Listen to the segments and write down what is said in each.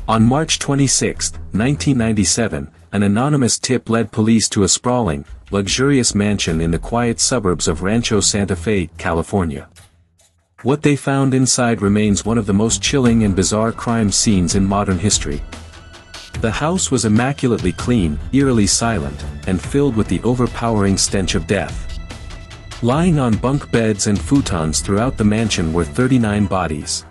On March 26, 1997, an anonymous tip led police to a sprawling, luxurious mansion in the quiet suburbs of Rancho Santa Fe, California. What they found inside remains one of the most chilling and bizarre crime scenes in modern history. The house was immaculately clean, eerily silent, and filled with the overpowering stench of death. Lying on bunk beds and futons throughout the mansion were 39 bodies.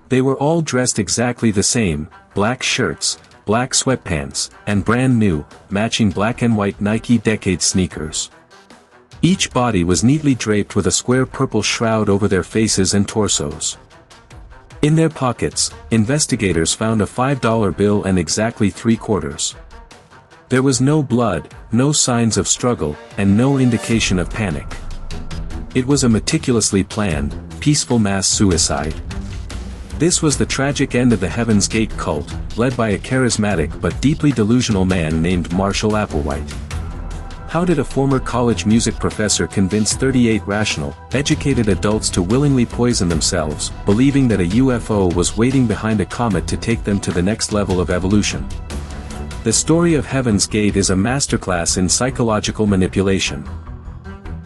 They were all dressed exactly the same, black shirts, black sweatpants, and brand new, matching black and white Nike Decade sneakers. Each body was neatly draped with a square purple shroud over their faces and torsos. In their pockets, investigators found a $5 bill and exactly 3/4. There was no blood, no signs of struggle, and no indication of panic. It was a meticulously planned, peaceful mass suicide. This was the tragic end of the Heaven's Gate cult, led by a charismatic but deeply delusional man named Marshall Applewhite. How did a former college music professor convince 38 rational, educated adults to willingly poison themselves, believing that a UFO was waiting behind a comet to take them to the next level of evolution? The story of Heaven's Gate is a masterclass in psychological manipulation.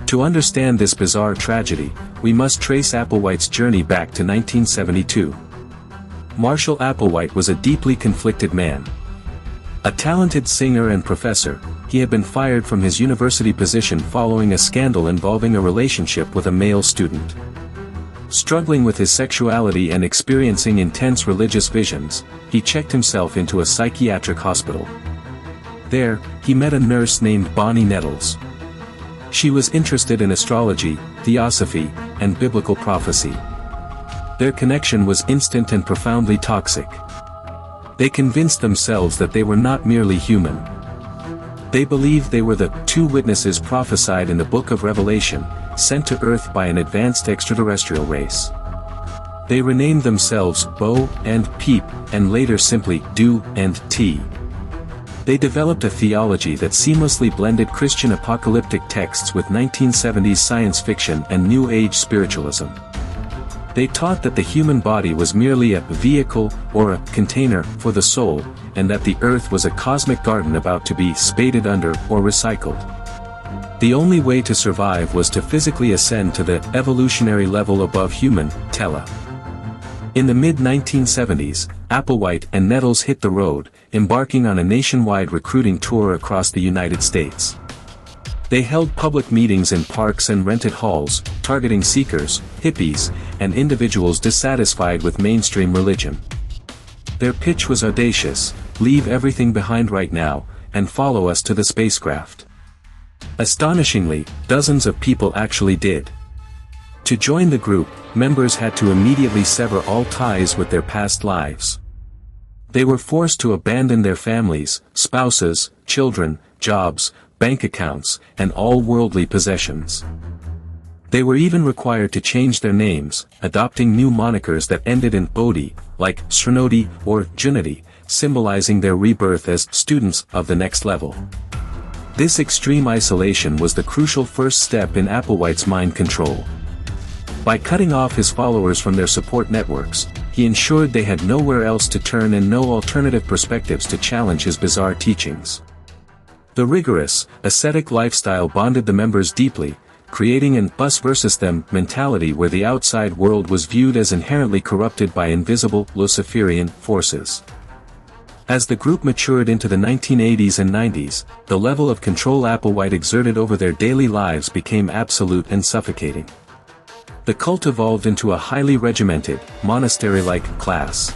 To understand this bizarre tragedy, we must trace Applewhite's journey back to 1972. Marshall Applewhite was a deeply conflicted man. A talented singer and professor, he had been fired from his university position following a scandal involving a relationship with a male student. Struggling with his sexuality and experiencing intense religious visions, he checked himself into a psychiatric hospital. There, he met a nurse named Bonnie Nettles. She was interested in astrology, theosophy, and biblical prophecy. Their connection was instant and profoundly toxic. They convinced themselves that they were not merely human. They believed they were the two witnesses prophesied in the book of Revelation, sent to Earth by an advanced extraterrestrial race. They renamed themselves Bo and Peep, and later simply Do and T. They developed a theology that seamlessly blended Christian apocalyptic texts with 1970s science fiction and New Age spiritualism. They taught that the human body was merely a vehicle or a container for the soul, and that the earth was a cosmic garden about to be spaded under or recycled. The only way to survive was to physically ascend to the evolutionary level above human, Tela. In the mid-1970s, Applewhite and Nettles hit the road, embarking on a nationwide recruiting tour across the United States. They held public meetings in parks and rented halls, targeting seekers, hippies, and individuals dissatisfied with mainstream religion. Their pitch was audacious: leave everything behind right now, and follow us to the spacecraft. Astonishingly, dozens of people actually did. To join the group, members had to immediately sever all ties with their past lives. They were forced to abandon their families, spouses, children, jobs, bank accounts, and all worldly possessions. They were even required to change their names, adopting new monikers that ended in Bodhi, like Srinodi or Junati, symbolizing their rebirth as students of the next level. This extreme isolation was the crucial first step in Applewhite's mind control. By cutting off his followers from their support networks, he ensured they had nowhere else to turn and no alternative perspectives to challenge his bizarre teachings. The rigorous, ascetic lifestyle bonded the members deeply, creating an us versus them mentality where the outside world was viewed as inherently corrupted by invisible, Luciferian forces. As the group matured into the 1980s and 90s, the level of control Applewhite exerted over their daily lives became absolute and suffocating. The cult evolved into a highly regimented, monastery-like class.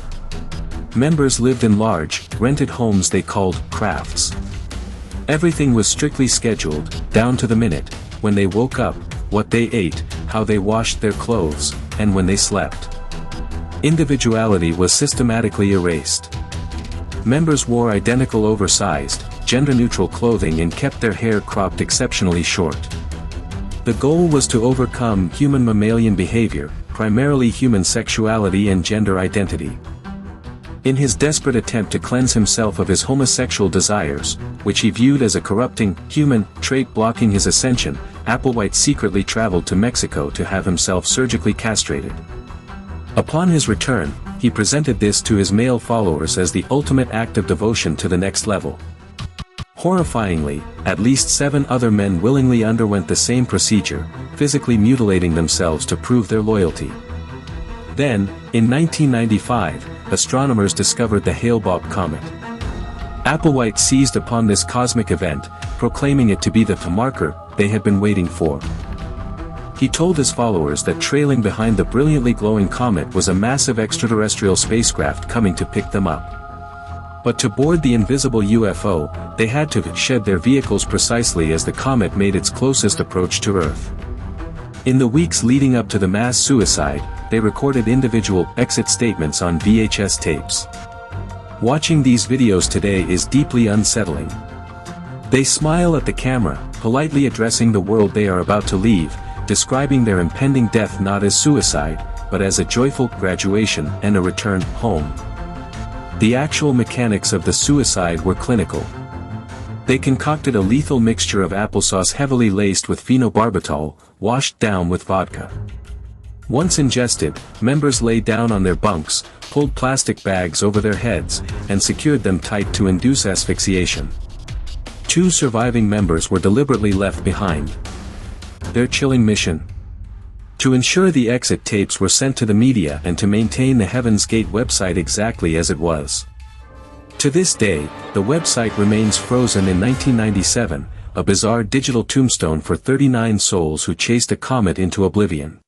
Members lived in large, rented homes they called crafts. Everything was strictly scheduled, down to the minute: when they woke up, what they ate, how they washed their clothes, and when they slept. Individuality was systematically erased. Members wore identical oversized, gender-neutral clothing and kept their hair cropped exceptionally short. The goal was to overcome human mammalian behavior, primarily human sexuality and gender identity. In his desperate attempt to cleanse himself of his homosexual desires, which he viewed as a corrupting, human, trait blocking his ascension, Applewhite secretly traveled to Mexico to have himself surgically castrated. Upon his return, he presented this to his male followers as the ultimate act of devotion to the next level. Horrifyingly, at least 7 other men willingly underwent the same procedure, physically mutilating themselves to prove their loyalty. Then, in 1995, astronomers discovered the Hale-Bopp comet. Applewhite seized upon this cosmic event, proclaiming it to be the marker they had been waiting for. He told his followers that trailing behind the brilliantly glowing comet was a massive extraterrestrial spacecraft coming to pick them up. But to board the invisible UFO, they had to shed their vehicles precisely as the comet made its closest approach to Earth. In the weeks leading up to the mass suicide, they recorded individual exit statements on VHS tapes. Watching these videos today is deeply unsettling. They smile at the camera, politely addressing the world they are about to leave, describing their impending death not as suicide, but as a joyful graduation and a return home. The actual mechanics of the suicide were clinical. They concocted a lethal mixture of applesauce heavily laced with phenobarbital, washed down with vodka. Once ingested, members lay down on their bunks, pulled plastic bags over their heads, and secured them tight to induce asphyxiation. 2 surviving members were deliberately left behind. Their chilling mission? To ensure the exit tapes were sent to the media and to maintain the Heaven's Gate website exactly as it was. To this day, the website remains frozen in 1997, a bizarre digital tombstone for 39 souls who chased a comet into oblivion.